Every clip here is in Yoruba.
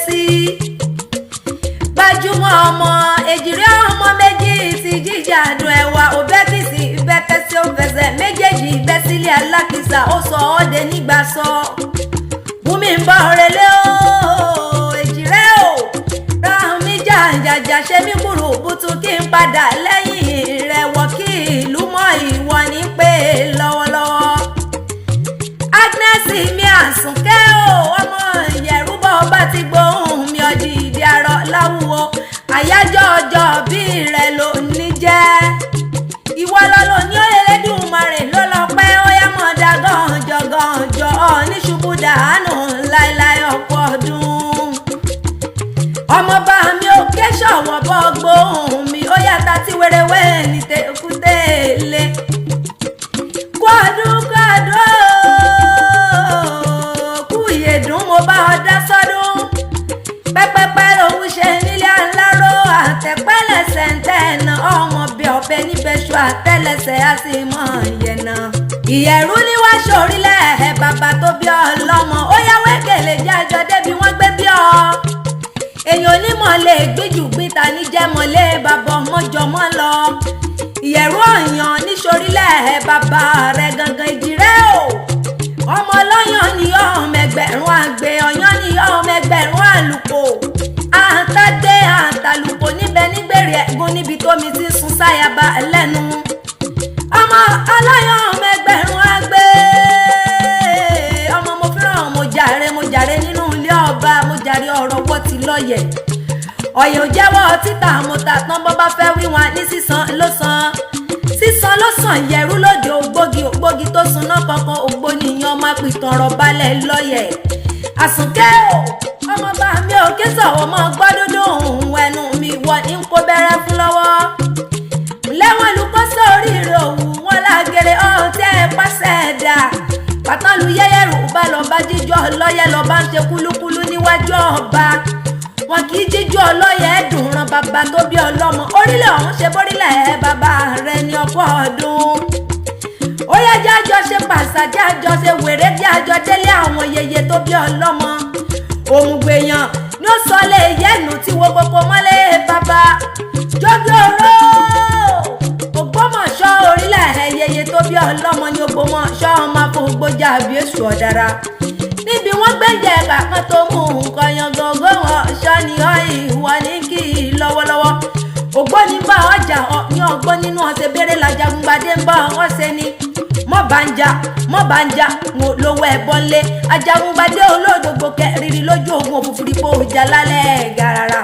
sí. Gbajúmọ̀ ọmọ Ejire ọmọ méjì ti jíjàdùn ẹ̀wà òbẹ́kìsì ìbẹ́kẹ́sí ó fẹsẹ̀ méjèèjì ìbẹ́ sílé alákìsà ó sọ ọ́ de nígbà sọ. Bùnmi ń bọ̀ relé o Ejire o ráhùn mi jàǹjàjà ṣe mí kúrò bùtù kí n padà lẹ́yìn rẹ̀ wọ̀ kí ìlú mọ́ ìwọ ní pé lọ́wọ́lọ́wọ́. Agnes mi Àsùnkẹ́ o ọmọ Ìyẹ̀rúbọ̀ bá ti gbóhùn mi ọdí ìdí arọ láwùwọ àyájọ́ ọjọ́ bí rẹ̀ ló ní jẹ́. Ìwọ lọ́lọ́ ní Elédùmarè ló lọ pẹ́ ó yá mọ̀ dá gànjọ́ ní ṣubú dànù láéláé ọ̀pọ̀ ọdún. Ọmọọba mi ò ké ṣọ̀wọ́ bọ́ gbóhùn mi ó yàtá tí wéréwé ní tẹkùtẹ̀lé. Kọ́dún kú ìyèdùn mo bá ọ dá sọ́dún. Pẹ́pẹ́pẹ́ lòun ṣe nílé aláró àtẹ̀pẹ́lẹsẹ̀ ń tẹ̀nà ọmọ bí ọ̀bẹ níbẹ̀ṣù àtẹ́lẹsẹ̀ á sì mọ̀ ìyẹ̀nà. Ìyẹ̀rú ní wá ṣorílẹ̀ ẹ̀ bàbá tó bí ọlọ́mọ ó yá wẹ́gẹ̀lẹ̀ jẹ́ àjọ débi wọ́n gbé bí ọ. Èèyàn onímọ̀ lè gbíjù gbíta ní jẹ́mọ̀lé bàbá ọmọjọmọ́ lọ. Ìyẹ̀rú ọ̀yàn ní ṣorílẹ̀ ẹ̀ bàbá rẹ̀ gangan Ejire o. Ọmọ ọlọ́yàn ni ọmọ ẹgbẹ̀rún àgbẹ̀ ọ̀yàn ni ọmọ ẹgbẹ̀rún àlùkò. Àtàgbé àtàlùkò níbẹ̀ nígbèrè ẹ̀gún níbi tómi ti sun sáyàbá lẹ́nu. Ọmọ ọlọ́yàn ọmọ ẹgbẹ̀rún àgbẹ̀. Ọmọ mo fẹ́ràn mo jàre nínú ilé ọba mo jàre ọ̀rọ̀ wọ́ ti lọ́yẹ̀. Ọ̀yẹ̀ ò jẹ́wọ́ títà mo tà tán bọ́ bá fẹ́ wí wọn ní sísan ló san. Sísan ló sàn Ìyẹ̀rú lóde ògbógi tó sunná kankan ògbóníyàn má pìtàn ọ̀rọ̀ balẹ̀ lọ́yẹ̀. Àsùnkẹ́ o ọmọọba mi ò ké sọ̀wọ́ mọ́ gbọ́dúndún òun ẹnu mi wọ ní kó bẹ̀rẹ̀ fún lọ́wọ́. Lẹ́wọ̀n lukọ́ sórí rẹ̀ òwú wọn lágẹ̀rẹ̀ ọ̀tẹ́ pàṣẹ dà. Pàtàlù yẹ́yẹ́rù bá lọ bá jíjọ́ lọ́yẹ̀ lọ bá ń ṣe kúlúkúlú níwájú ọba. Wọn kì í jíjọ́ ọlọ́yẹ̀ dùn ran bàbá tó bí ọlọ́mọ orílẹ̀ ọ̀hún ṣe bórílẹ̀ bàbá rẹ̀ ní ọ̀pọ̀ ọdún. Ó yá jájọ ṣe pàṣà jájọ ṣe wèrè jájọ délé àwọn yèyé tó bí ọlọ́mọ. Òmùgbèyàn ní ó sọ lé yẹ́nu tí wo gbogbo mọ́lé bàbá. Jọ́bí oró Ògbómọ̀ṣọ́ orílẹ̀ yèyé tó bí ọlọ́mọ ní Ògbómọ̀ṣọ́ ọmọ afọgbójà bí èṣù ọ̀dára. Níbi wọ́n gbẹ́jẹ̀ kàkan tó mú nǹkan yan gọ́gọ́ wọn ṣọ́ ni ọ́ ìwọ ní kí lọ́wọ́lọ́wọ́. Ògbóni bá ọjà ní ọgbọ́n nínú ọ̀sẹ̀ bèrè làjàgùnbadé ń bá wọn ṣe ni. Mọ́ bá ń jà wọn lówó ẹ̀bọ́n lé. Ajagungbadé olódògbò kẹrìnrìn lójú ogun òfurufú ìjà lálẹ́ gàràrà.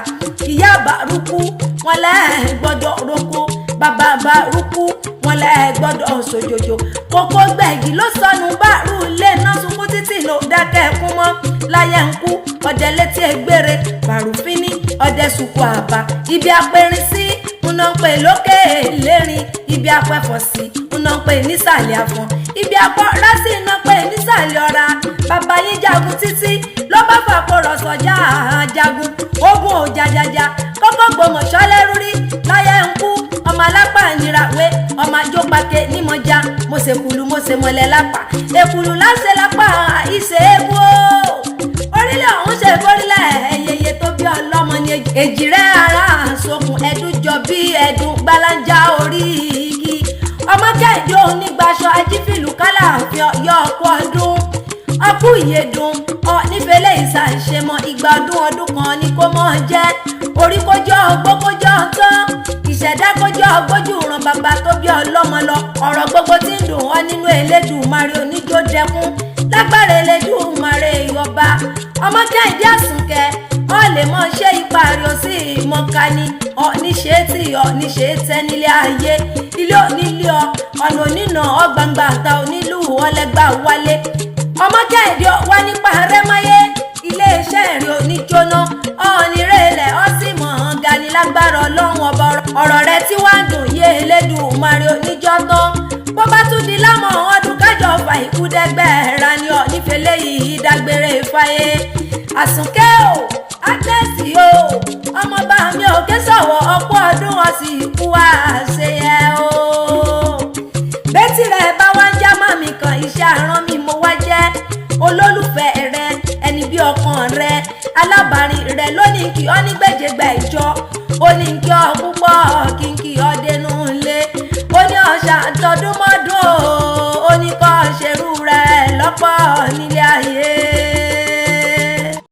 Ìyá Bàrúkú wọn lẹ́ẹ̀ gbọ́dọ̀ roko. Bàbá Bàrúkú wọn lẹ́ẹ̀ gbọ́dọ̀ sòjòjò. Kókó gbẹ̀gì ló sọnù bàrú lé náà sunkún títì ló dákẹ́ ẹkún mọ́. Láyé ń kú ọdẹ létí ẹgbére Bàrúfínì ọdẹ sùkú àbá. Ibi apẹ̀rin sí múná ń pè lókè lérin. Ibi apẹ̀fọ̀ sí múná ń pè nísàlẹ̀ àfọ̀n. Ibi apọ̀rá sí iná pè nísàlẹ̀ ọ̀ra. Bàbá yín jagun títí ló bá fàkọrọ̀ sọ̀jà jagun. Ogun ò jàjàjà kọ́kọ́ Ògbómọ̀ṣọ́ lẹ́rú rí. Láyé ń kú ọmọ alápá ìnirawe ọmọ àjọpàkẹ nímọ̀já mo ṣe kùlù mo ṣe mọ̀lẹ́ lápá. Èkùlù láṣẹ lápá ìṣe ébú o. Orílẹ̀ ọ̀hún ṣe gbórílẹ̀ ẹ̀yẹyẹ tó bí ọlọ́mọ ní Ejire ara àsokùn ẹ̀dùn jọ bí ẹ̀dùn gbàlájà orí igi. Ọmọ Kẹ́hìndé onígbàṣọ ajífìlù kálá fi ọyọ́ ọkọ̀ ọdún. Ọkú ìyèdùn ọ nífẹ̀lẹ́ ìsàṣẹmọ ìgbà ọdún kan ni kó mọ̀ jẹ́. Orí kójọ́ ọgbó kójọ́ tán. Ìṣẹ̀dá kójọ́ ọgbójú ran bàbá tó bí ọlọ́mọ lọ. Ọ̀rọ̀ gbogbo tí ń dùn ọ́ nínú Elédùmarè oníjó dẹkùn. Lágbára Elédùmarè ọba. Ọmọ Kẹ́hìndé Àsùnkẹ́ ọ lè mọ ṣe ipa rẹ̀ ó sì mọ̀ká ni. Ọ níṣe tí ọ níṣe tẹ́ nílé ayé. Ilé onílé ọ ọ̀nà onínà ọgbàǹgbà àta onílù ọlẹ́gbà wálé. Ọmọ Kẹ́hìndé wá nípa rẹ́máyé. Iléeṣẹ́ rẹ̀ oníjóná ọ̀nìrẹ́lẹ̀ ọ sì mọ̀ ọ́n ga ni lágbára Ọlọ́run ọba. Ọ̀rọ̀ rẹ̀ tí wàá dùn yé Elédùmarè oníjọ́ tán. Bó bá tún di lámọ̀ ọdún kájọ fà ikú dẹ́gbẹ̀ẹ́ra ni ọ nífẹ̀lẹ́ yìí dágbére fáyé. Àsùnkẹ́ o Agnes o ọmọọba mi ò ké sọ̀wọ́ ọ̀pọ̀ ọdún wọn sì kú àṣeyẹ o. Bẹ́tì rẹ̀ bá wá ń já màmí kan iṣẹ́ àrán mi mo wá jẹ́. Olólùfẹ́ rẹ ẹni bí ọkàn rẹ alábàárín rẹ̀ ló ní kí ọ ní gbèjègbè ìjọ ó ní kí ọ púpọ̀ kí n kí ọ dénú ilé ó ní ọ̀sà tọdún mọ́dún ó ní kọ́ ṣerú rẹ̀ lọ́pọ̀ nílé ayé